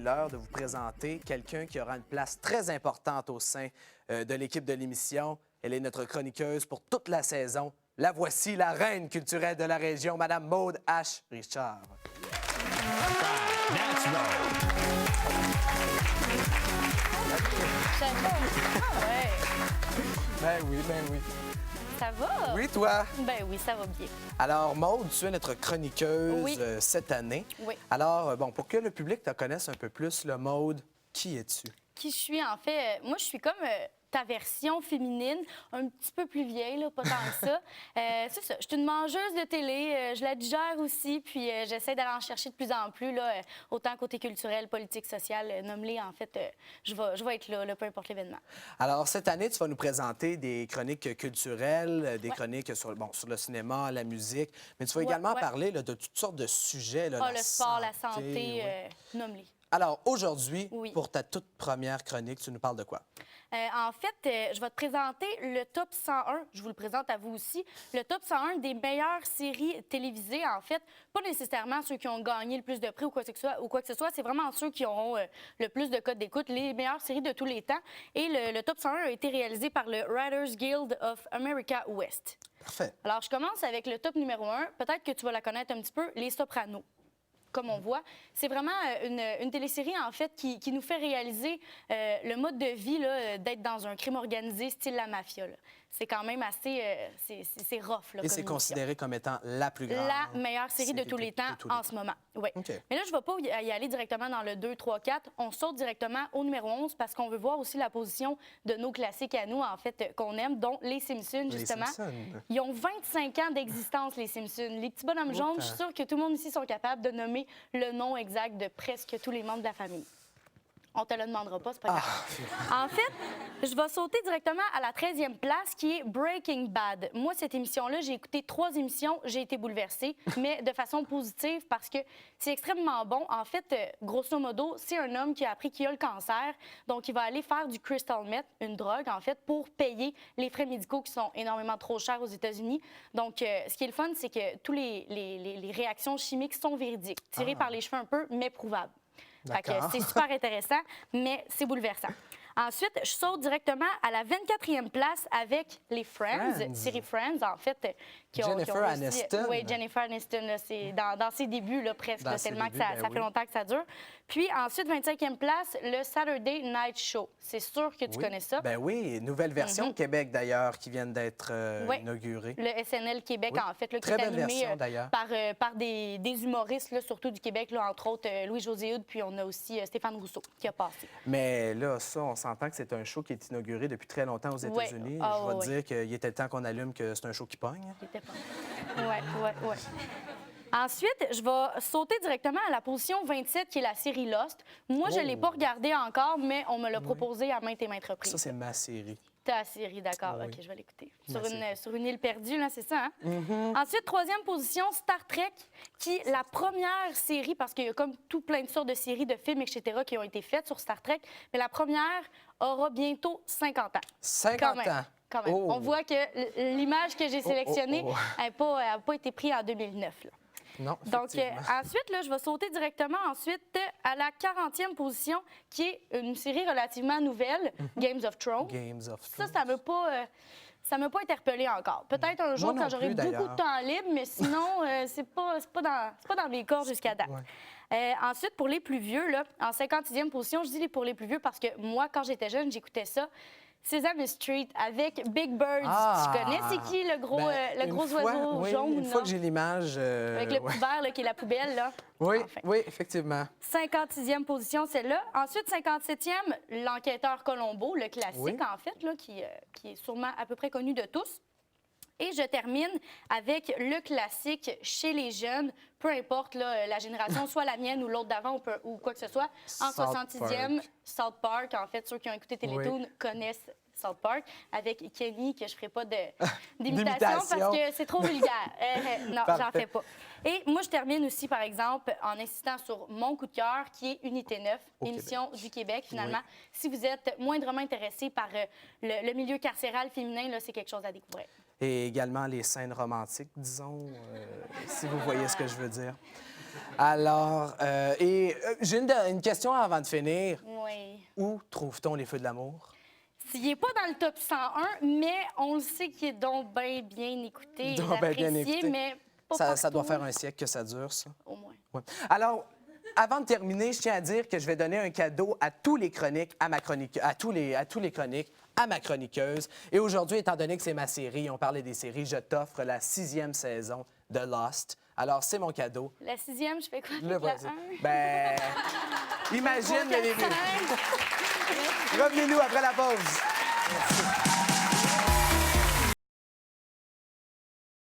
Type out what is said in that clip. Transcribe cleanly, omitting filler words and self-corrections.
l'heure de vous présenter quelqu'un qui aura une place très importante au sein de l'équipe de l'émission. Elle est notre chroniqueuse pour toute la saison. La voici, la reine culturelle de la région, Madame Maude H. Richard. Ben oui. Ça va? Oui, toi? Ben oui, ça va bien. Alors, Maude, tu es notre chroniqueuse Oui. Cette année. Oui. Alors, bon, pour que le public te connaisse un peu plus, le Maude, qui es-tu? Qui je suis, en fait? Moi, je suis comme ta version féminine, un petit peu plus vieille, là, pas tant que ça. C'est ça, je suis une mangeuse de télé, je la digère aussi, puis j'essaie d'aller en chercher de plus en plus, là, autant côté culturel, politique, social, nomme-les, en fait, je vais être là, peu importe l'événement. Alors, cette année, tu vas nous présenter des chroniques culturelles, des chroniques sur le cinéma, la musique, mais tu vas également parler là, de toutes sortes de sujets. Là, le sport, la santé, nomme-les. Alors, aujourd'hui, Oui. pour ta toute première chronique, tu nous parles de quoi? En fait, je vais te présenter le top 101. Je vous le présente à vous aussi. Le top 101 des meilleures séries télévisées, en fait. Pas nécessairement ceux qui ont gagné le plus de prix ou quoi que ce soit. C'est vraiment ceux qui auront le plus de codes d'écoute, les meilleures séries de tous les temps. Et le top 101 a été réalisé par le Writers Guild of America West. Parfait. Alors, je commence avec le top numéro 1. Peut-être que tu vas la connaître un petit peu, Les Sopranos. Comme on voit. C'est vraiment une télésérie, en fait, qui nous fait réaliser le mode de vie d'être dans un crime organisé style la mafia. Là. C'est quand même assez... c'est rough. Là, et c'est considéré comme étant la plus grande... La meilleure série de tous les temps en ce moment. Oui. Okay. Mais là, je ne vais pas y aller directement dans le 2, 3, 4. On saute directement au numéro 11 parce qu'on veut voir aussi la position de nos classiques à nous, en fait, qu'on aime, dont les Simpsons, justement. Les Simpsons. Ils ont 25 ans d'existence, les Simpsons. Les petits bonhommes jaunes, je suis sûre que tout le monde ici sont capables de nommer le nom exact de presque tous les membres de la famille. On te le demandera pas, c'est pas grave. En fait, je vais sauter directement à la 13e place, qui est Breaking Bad. Moi, cette émission-là, j'ai écouté 3 émissions, j'ai été bouleversée, mais de façon positive parce que c'est extrêmement bon. En fait, grosso modo, c'est un homme qui a appris qu'il a le cancer, donc il va aller faire du crystal meth, une drogue, en fait, pour payer les frais médicaux qui sont énormément trop chers aux États-Unis. Donc, ce qui est le fun, c'est que toutes les réactions chimiques sont véridiques, tirées par les cheveux un peu, mais prouvables. C'est super intéressant, mais c'est bouleversant. Ensuite, je saute directement à la 24e place avec les Friends. Série Friends, en fait. Jennifer Aniston. Oui, Jennifer Aniston, c'est dans ses débuts, là, presque, là, tellement que ça fait longtemps que ça dure. Puis ensuite, 25e place, le Saturday Night Show. C'est sûr que tu connais ça. Ben oui, nouvelle version Québec, d'ailleurs, qui vient d'être inaugurée. Le SNL Québec, en fait, là, qui est animé par des humoristes, là, surtout du Québec, là, entre autres Louis-José Hood, puis on a aussi Stéphane Rousseau qui a passé. Mais là, ça, on s'entend que c'est un show qui est inauguré depuis très longtemps aux États-Unis. Je vais te dire qu'il était le temps qu'on allume que c'est un show qui pogne. Il était pas. Ouais. Ensuite, je vais sauter directement à la position 27, qui est la série Lost. Moi, je ne l'ai pas regardée encore, mais on me l'a proposé à maintes et maintes reprises. Ça, c'est ma série. Ta série, d'accord. OK, je vais l'écouter. Sur une île perdue, là, c'est ça, hein? Mm-hmm. Ensuite, 3e position, Star Trek, qui est la première série, parce qu'il y a comme tout plein de sortes de séries, de films, etc., qui ont été faites sur Star Trek, mais la première aura bientôt 50 ans. 50 ans? Quand même. Oh. On voit que l'image que j'ai sélectionnée n'a pas été prise en 2009, là. Non, donc, ensuite, là, je vais sauter directement à la 40e position, qui est une série relativement nouvelle, Games of Thrones. Ça ne m'a pas interpellée encore. Peut-être un jour, quand j'aurai beaucoup de temps libre, mais sinon, c'est pas dans mes corps jusqu'à date. Ensuite, pour les plus vieux, là, en 56e position, je dis pour les plus vieux parce que moi, quand j'étais jeune, j'écoutais ça. Sesame Street avec Big Bird. Tu connais, c'est qui le gros oiseau jaune? Une fois que j'ai l'image... Avec le petit verre, là, qui est la poubelle, là. Oui, oui, effectivement. 56e position, celle-là. Ensuite, 57e, l'enquêteur Colombo, le classique, en fait, là, qui est sûrement à peu près connu de tous. Et je termine avec le classique chez les jeunes, peu importe là, la génération, soit la mienne ou l'autre d'avant ou quoi que ce soit. En 66e, South Park. En fait, ceux qui ont écouté Télétoon connaissent South Park, avec Kenny, que je ne ferai pas d'imitation parce que c'est trop vulgaire. Non, j'en fais pas. Et moi, je termine aussi, par exemple, en insistant sur mon coup de cœur, qui est Unité 9, émission du Québec, finalement. Oui. Si vous êtes moindrement intéressé par le milieu carcéral féminin, là, c'est quelque chose à découvrir. Et également les scènes romantiques, disons, si vous voyez ce que je veux dire. Alors, j'ai une question avant de finir. Oui. Où trouve-t-on les Feux de l'amour? Il n'est pas dans le top 101, mais on le sait qu'il est donc bien écouté et Donc bien apprécié, écouté. mais pas Ça partout. doit faire un siècle que ça dure, ça. Au moins. Ouais. Alors, avant de terminer, je tiens à dire que je vais donner un cadeau à tous les chroniques, à tous les chroniques, à ma chroniqueuse. Et aujourd'hui, étant donné que c'est ma série, on parlait des séries, je t'offre la 6e saison de Lost. Alors, c'est mon cadeau. La 6e, je fais quoi avec Le la voici. 1? Ben, imagine le début. 4, 5. Revenez-nous après la pause. Merci.